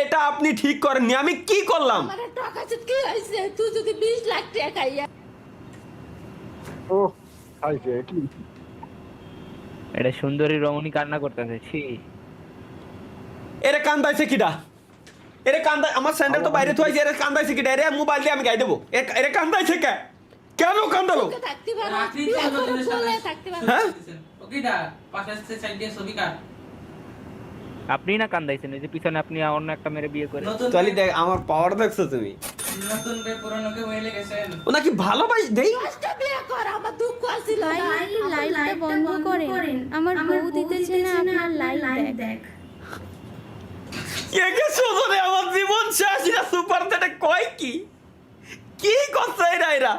এটা আপনি ঠিক করেননি, আমি কি করলাম? আমার টাকা কি হইছে? তুই যদি 20 লাখ টাকা খাইয়া ও খাইছে কি? এটা সুন্দরী রমণী কান্না করতেছে, ছি। এরে কান্দাইছে কিডা? এরে কান্দা, আমার স্যান্ডেল তো বাইরে থুইছে, এরে কান্দাইছে কিডা? এরে মোবাইল দিয়ে আমি গাই দেবো। এরে কান্দাইছে কে? কেন কান্দালো? থাকতে পারো, রাত্রি বলে থাকতে পারো। হ্যাঁ, ওকেটা পাশে সাইড দিয়ে ছবি কাট। আপনি না কান্দাইছেন, এই যে পিছনে আপনি অন্য একটা মেরে বিয়ে করে। নতুন তাহলে দেখ আমার পাওয়ার দেখছো তুমি? নতুন বে পুরানোকে বইলে গেছেন। ও নাকি ভালোবাস দেই। কষ্ট বিয়ে কর, আমার দুঃখ আছিল ভাই না। একটু লাইভটা বন্ধ করেন, আমার বউ দিতেছে না আপনার লাইভ দেখ। একে সোজনে আমার জীবন শেষ, এটা সুপার সেটা কয় কি? কি করছে এরা?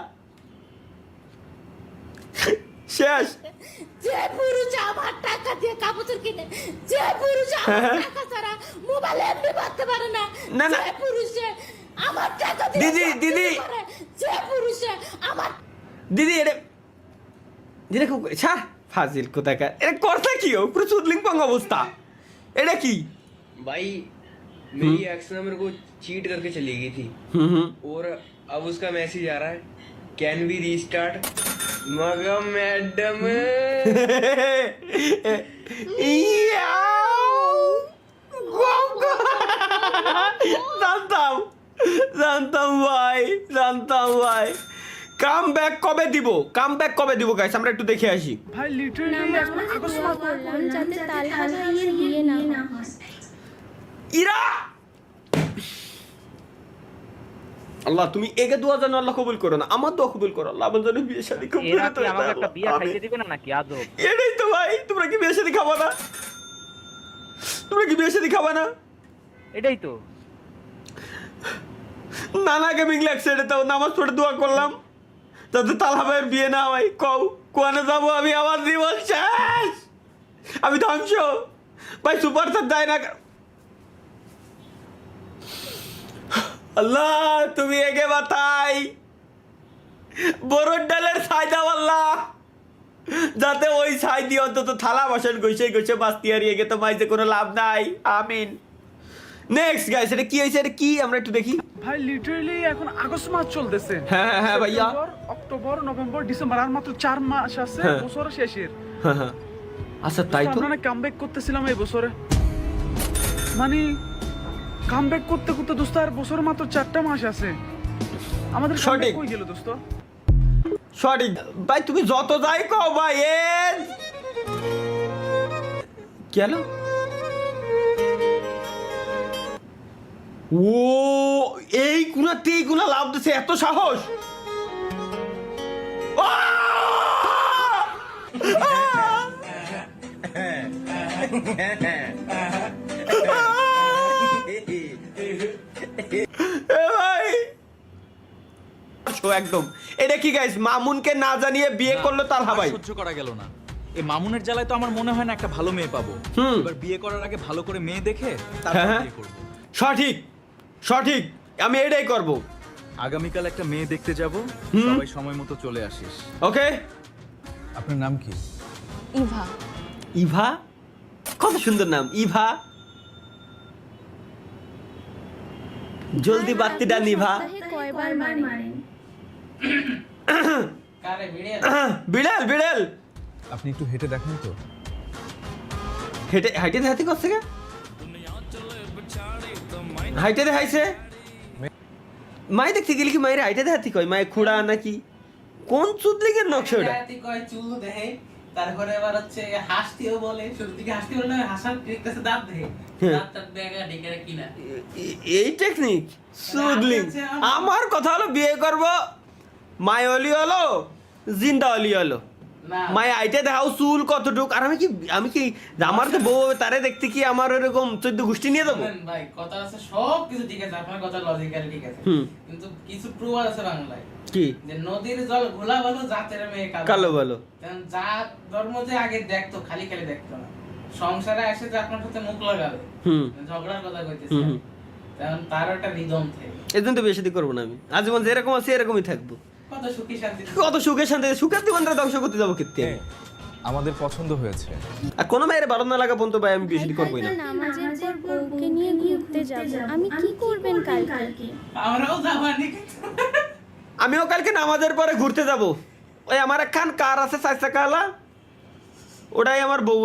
শেষ। যে পুরুষ আমার টাকা দিয়ে কাপড় কিনে, যে পুরুষ আমার টাকা ছাড়া মোবাইল এমনি বাঁধতে পারে না, না, না। যে পুরুষে আমার টাকা দিয়ে দিদি, দিদি। করে, যে পুরুষে আমার দিদি এরে দিদি খুব ছাড় ফাজিল কোথাকার। এটা করছে কি? ও পুরো চুদলিং পং অবস্থা। এটা কি? भाई मेरी एक्स ना मेरे को चीट करके चली गई थी और अब उसका मैसेज आ रहा है कैन वी रीस्टार्ट मगर मैडम জানতাম, জানতাম ভাই, জানতাম ভাই। কাম ব্যাক কবে দিব? কাম ব্যাক কবে দিব গাইস? আমরা একটু দেখে আসি। ভাই লিটারালি নামাজ পড়লাম যাতে তালহা ভাইয়ের বিয়ে না হয়। ইরা আল্লাহ, তুমি একে দোয়া জানো, আল্লাহ কবুল করো না, আমার দোয়া কবুল করো আল্লাহ। আমার জন্য বিয়ে শাদী কবুল এরা করো কি আমাকে একটা বিয়ে আল্লাহ। খাইতে দিবে না নাকি আজব? এটাই তো ভাই, তোমরা কি বিয়ে শাদী খাবা না? তোমরা কি বিয়ে শাদী খাবা না? এটাই তো। নানাকে মিংলে একসাথে তাও নামাজ পড়ে দোয়া করলাম যাতে তালহা ভাইয়ের বিয়ে না হয়। কও কোয়ানে যাবো আমি? আমার জীবন শেষ, আমি ধ্বংস ভাই। সুপার স্টার যায় না। আল্লাহ তুমি এগে বাতাই বড় ডালের ছাই দাও আল্লাহ, যাতে ওই ছাই দিয়ে অন্তত থালা বাসন গইছে গইছে বাস্তি হারিয়ে গে তো মাইতে কোনো লাভ নাই। আমিন। নেক্সট গাইস, এটা কি হয়েছে? এটা কি আমরা একটু দেখি। ভাই লিটারালি এখন আগস্ট মাস চলতেছে। হ্যাঁ, হ্যাঁ, হ্যাঁ, ভাইয়া। সেপ্টেম্বর, অক্টোবর, নভেম্বর, ডিসেম্বর, আর মাত্র 4 মাস আছে হ্যাঁ। বছরের শেষের। হ্যাঁ, হ্যাঁ। আচ্ছা তাই তো। আমরা কামব্যাক করতেছিলাম এই বছরে, মানে কামব্যাক করতে করতে দোস্ত আর বছর মাত্র 4টা মাস আছে। আমাদের সঠিক। comeback কই গেল দোস্ত? সরি ভাই, তুমি যত যাই কও ভাই। কি হলো? ও এই গুণাতে এই গুণা লাভ দিছে, এত সাহস! একদম। এটা কি গাইস? মামুনকে না জানিয়ে বিয়ে করলো তালহা ভাই। সহ্য করা গেল না। এই মামুনের জ্বালায় তো আমার মনে হয় না একটা ভালো মেয়ে পাবো। এবার বিয়ে করার আগে ভালো করে মেয়ে দেখে তারপর হ্যাঁ, বিয়ে করব। সঠিক, সঠিক, আমি এটাই করব। আগামীকাল একটা মেয়ে দেখতে যাব, সবাই সময় মতো চলে আসিস। ওকে। আপনার নাম কি? ইভা। ইভা? কত সুন্দর নাম, ইভা। জলদি বাত্তিটা নিভা। সপ্তাহে কয়বার মারেন? কারে ভিড়ে বিড়াল, বিড়াল। আপনি একটু হেঁটে দেখেন তো। হেঁটে হাইটে দেখাতে করছে কে? হাইটে দেখাইছে? মাই দেখতে গেলি কি মায়ের হাইটে দেখাতে কয়? মায়ের খুঁড়া নাকি কোন চুদলিগের নকশা ওটা? তুই কয় চুল দেখে, তারপরে এবার হচ্ছে হাসতেও বলে, শুরু থেকে হাসতে বলে না, হাসার দেখতেছে দাঁত দেখে, দাঁতটা দেখা দেখে কিনা। এই টেকনিক চুদলিং। আমার কথা হলো বিয়ে করব, মায় অলি হলো, জিন্দা অলি হলো। না মায় আইটে দেখাও চুল কতটুক। আর আমি কি আমার তো বউ হবে, তারে দেখতে কি আমার এরকম 14 গোষ্ঠী নিয়ে দেবো? শুনেন ভাই, কথা আছে সব কিছু ঠিক আছে, আপনার কথা লজিক্যালি ঠিক আছে, হুম। কিন্তু কিছু প্রুফ আছে বাংলায় কি? যে নদীর জল ঘোলা ভালো, জাতের মেয়ে কালো ভালো। কারণ জাত ধর্ম যে আগে দেখতো, খালি খালি দেখতো না, সংসারে এসে যে আপনার সাথে মুখ লাগাবে, ঝগড়ার কথা কইতেছে, কারণ তার একটা রিদম থাকে। এজন্য তো বিয়ে শাদী করবো না আমি। আজীবন যেরকম আছি এরকমই থাকবো। কত সুখী শান্তি। কত সুখে শান্তি, সুখের জীবনটা ধ্বংস করতে যাবো কেতে? আমাদের পছন্দ হয়েছে। আর কোনো মেয়ের ভালো না লাগা পর্যন্ত ভাই আমি বেশি করবোই না। কালকে নামাজের পর বউকে নিয়ে ঘুরতে যাব। আমি কি করবেন কালকে? আমরাও যাবানি আমিও কালকে নামাজের পরে ঘুরতে যাব। ওই আমার একখান কার আছে 4 চাকাওয়ালা, ওটাই আমার বউ,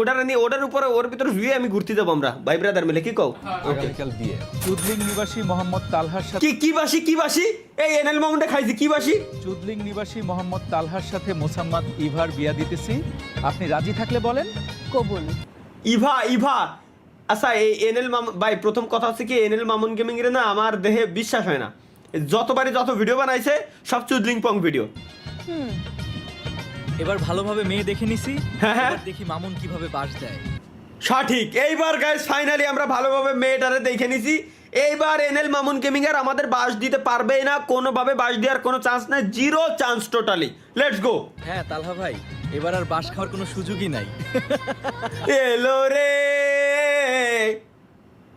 ওটার উপরে ওর ভিতরে শুয়ে আমি ঘুরতে যাবো আমরা ভাই ব্রাদার মিলে, কি কও? আগামীকাল বিয়ে। চুদলিং নিবাসী মোহাম্মদ তালহার সাথে কি বাসি এই এনএল মামুনটা খাইছি, কি বাসি? চুদলিং নিবাসী মোহাম্মদ তালহার সাথে মোসাম্মদ ইভার বিয়া দিতেছি। আপনি রাজি থাকলে বলেন। কবুল। ইভা আচ্ছা, এই এনএল মামুন ভাই, প্রথম কথা হচ্ছে কি, এনএল মামুন গেমিং এর না আমার দেহে বিশ্বাস হয় না। যতবারই যত ভিডিও বানাইছে সব চুদলিং পং ভিডিও। এবার ভালোভাবে মেয়ে দেখে নিছি, হ্যাঁ। এবার দেখি মামুন কিভাবে বাস দেয়। সঠিক, এইবার গাইস ফাইনালি আমরা ভালোভাবে মেয়েটারে দেখে নিছি। এইবার এনএল মামুন গেমিং আর আমাদের বাস দিতে পারবেই না, কোনোভাবে বাস দেওয়ার কোনো চান্স নাই, 0 চান্স টোটালি। Let's go. হ্যাঁ তালহা ভাই, এবার আর বাস খাওয়ার কোনো সুযোগই নাই। এলো রে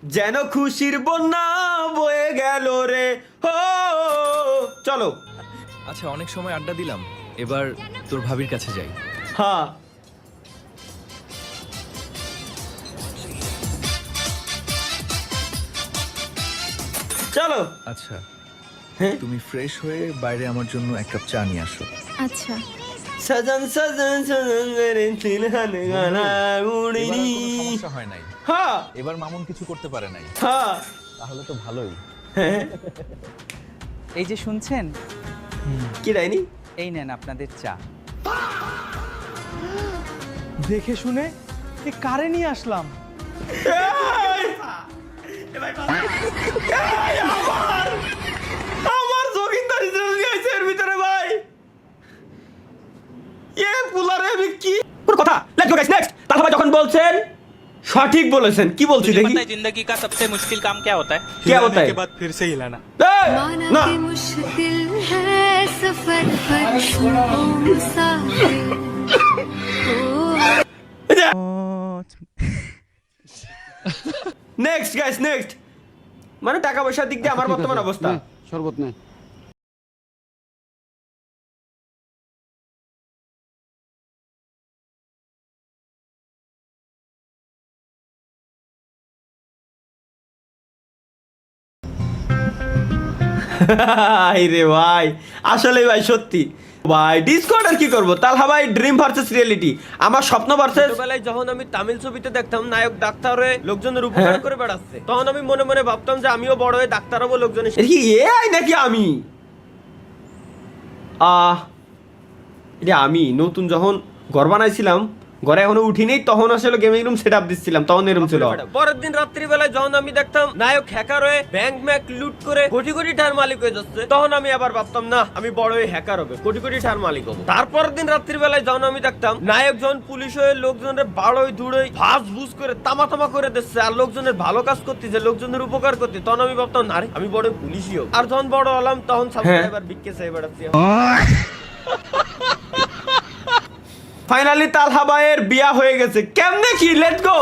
যেন খুশির বন্যা বয়ে গেল রে, হো চলো। আচ্ছা অনেক সময় আড্ডা দিলাম, এবার তোর ভাবির কাছে যাই। হ্যাঁ চলো। আচ্ছা হ্যাঁ তুমি ফ্রেশ হয়ে বাইরে আমার জন্য এক কাপ চা নিয়ে আসো। আচ্ছা। সজন সজন সজন রে তিলহান গানা উড়িনি। এবার আর কোনো সমস্যা হয় নাই, হ্যাঁ এবার মামুন কিছু করতে পারে নাই, হ্যাঁ তাহলে তো ভালোই। এই যে শুনছেন, কি রাইনি? এই নেন আপনাদের চা। দেখে শুনে এ কারে নিয়ে আসলাম? আমার জগিন্দারি চলে এর ভিতরে ভাই, এ পুলারে আমি কি পুরো কথা। Let's go guys, next. তাহলে ভাই যখন বলছেন সঠিক বলেছেন, কি বলছি দেখি। पता है जिंदगी का सबसे मुश्किल काम क्या होता है? क्या होता है? के बाद फिर से हिलाना। না मुश्किल है सफर पर मुसाफिर। Next guys, next. মানে টাকা পয়সার দিক দিয়ে আমার বর্তমান অবস্থা। শরবত নেই। রে ভাই, আসলে ভাই সত্যি ভাই, ডিসকর্ড আর কি করবো। তালহা ভাই ড্রিম ভার্সেস রিয়েলিটি, আমার স্বপ্ন ভার্সেস। ছোটবেলায় যখন আমি তামিল ছবিতে দেখতাম নায়ক ডাক্তার হয়ে লোকজনের উপকার করে বেড়াচ্ছে, তখন আমি মনে মনে ভাবতাম যে আমিও বড় হয়ে ডাক্তার হবো লোকজনের। কি এআই নাকি আমি? এটা আমি নতুন যখন ঘর বানাইছিলাম, ঘরে এখনো উঠিনি, তখন আসলে গেমিং রুম সেট আপ দিচ্ছিলাম, তখন এরকম ছিল। পরের দিন রাত্রিবেলায় যখন আমি দেখতাম নায়ক হ্যাকার হয়ে ব্যাংক ম্যাক লুট করে কোটি কোটি টাকার মালিক হয়ে যাচ্ছে, তখন আমি আবার ভাবতাম না আমি বড় হয়ে হ্যাকার হবে, কোটি কোটি টাকার মালিক হবো। তারপরের দিন রাত্রিবেলায় যখন আমি দেখতাম নায়ক যখন পুলিশ হয়ে লোকজনের বাড়ই ধুড়ই ভাস ভুস করে তামা তামা করে দিচ্ছে আর লোকজনের ভালো কাজ করতেছে, লোকজনের উপকার করতে, তখন আমি ভাবতাম না আমি বড় পুলিশই হোক। আর যখন বড় হলাম তখন সাবস্ক্রাইবার বিক্কে চাই বেড়াচ্ছি। ফাইনালি তালহা ভাইয়ের বিয়া হয়ে গেছে। কেমনে কি? Let's go.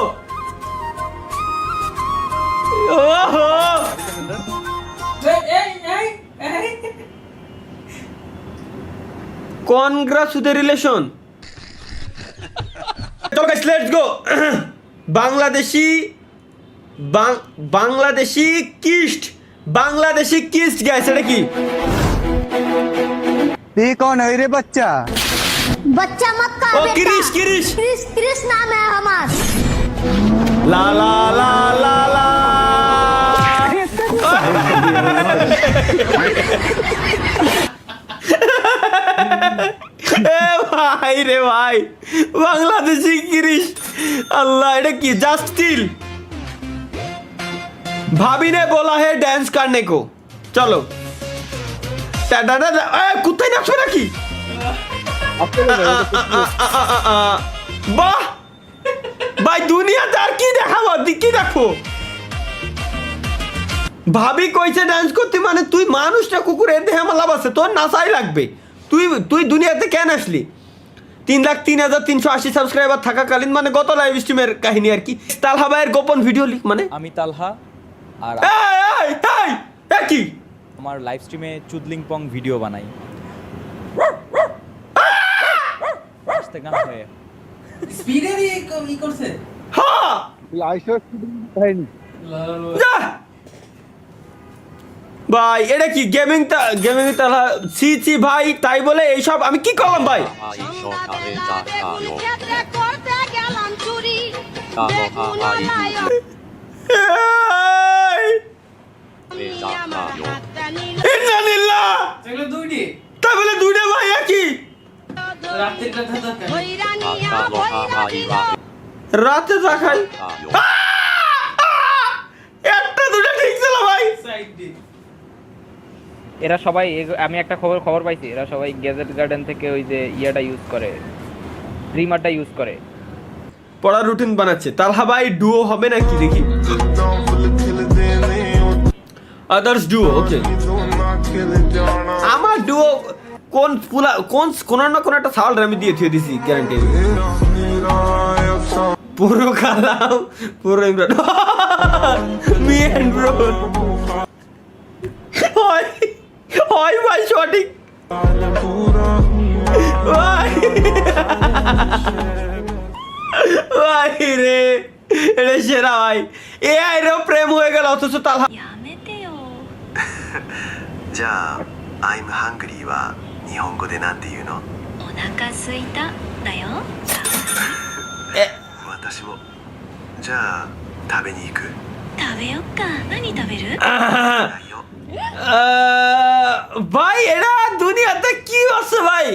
ওহো কনগ্রাচুলেশন। চলো guys let's go. Bangladeshi কিস্ট guys, এটা কি? ये कौन है रे बच्चा? बच्चा मक्का ও ক্রিস ক্রিস क्रिस नाम है हमारा। লা লা লা লা লা। এ ভাই রে ভাই, বাংলাদেশি ক্রিস। আল্লাহ, এটা কি? জাস্টিল भाभी ने बोला है डांस करने को, चलो। कुत्ते नाचবে নাকি? বাহ ভাই, দুনিয়াতে আর কি দেখাবো, কি দেখো? ভাবি কইছে ডান্স করতে, মানে তুই মানুষটা কুকুর, এর দেহে আমার লাভ আছে, তোর নাচাই লাগবে। তুই দুনিয়াতে কেন আসলি? 3,03,380 সাবস্ক্রাইবার থাকাকালীন, মানে গত লাইভ স্ট্রিমের কাহিনী আর কি। তালহা ভাইয়ের গোপন ভিডিও লিখ, মানে আমি তালহা আর কি আমার লাইভ স্ট্রিমে চুদলিং পং ভিডিও বানাই। আস্তে গান হয়ে স্পিডের ই করছে হ্যাঁ आइसो है नहीं যা ভাই এটা কি গেমিং তালা সি সি ভাই তাই বলে এইসব আমি কি করলাম ভাই ইন্নালিল্লাহ সেগুলো দুইটি তাই বলে দুইটা ভাই একই রাত্রিটা ধরতে রাতে দেখাই একটা দুটো ঠিক ছিল ভাই সাইড দি এরা সবাই আমি একটা খবর পাইছি এরা সবাই গ্যাজেট গার্ডেন থেকে ওই যে ইয়াটা ইউজ করে ড্রিমারটা ইউজ করে পড়ার রুটিন বানাচ্ছে তালহা ভাই ডুও হবে নাকি দেখি আদার্স ডুও ওকে আমার ডুও কোন না কোন একটা সাউন্ড আমি দিয়ে থুয়ে দিছি গ্যারান্টি পুরো কালাম পুরো ইমরান মি এন্ড ব্রো হয় ভাই সঠিক ভাই রে এটা সেরা ভাই এআই রে প্রেম হয়ে গেল অথচ তালহা やめてよ じゃあ「I'm hungry」は日本語でなんて言うの？お腹すいただよ私も。じゃあ食べに行く？食べよっか何食べる ないよ。 ভাই এরা দুনিয়াতে কি আছে ভাই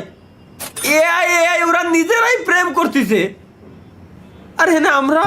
এআই ওরা নিজেরাই প্রেম করতেছে আরে না আমরা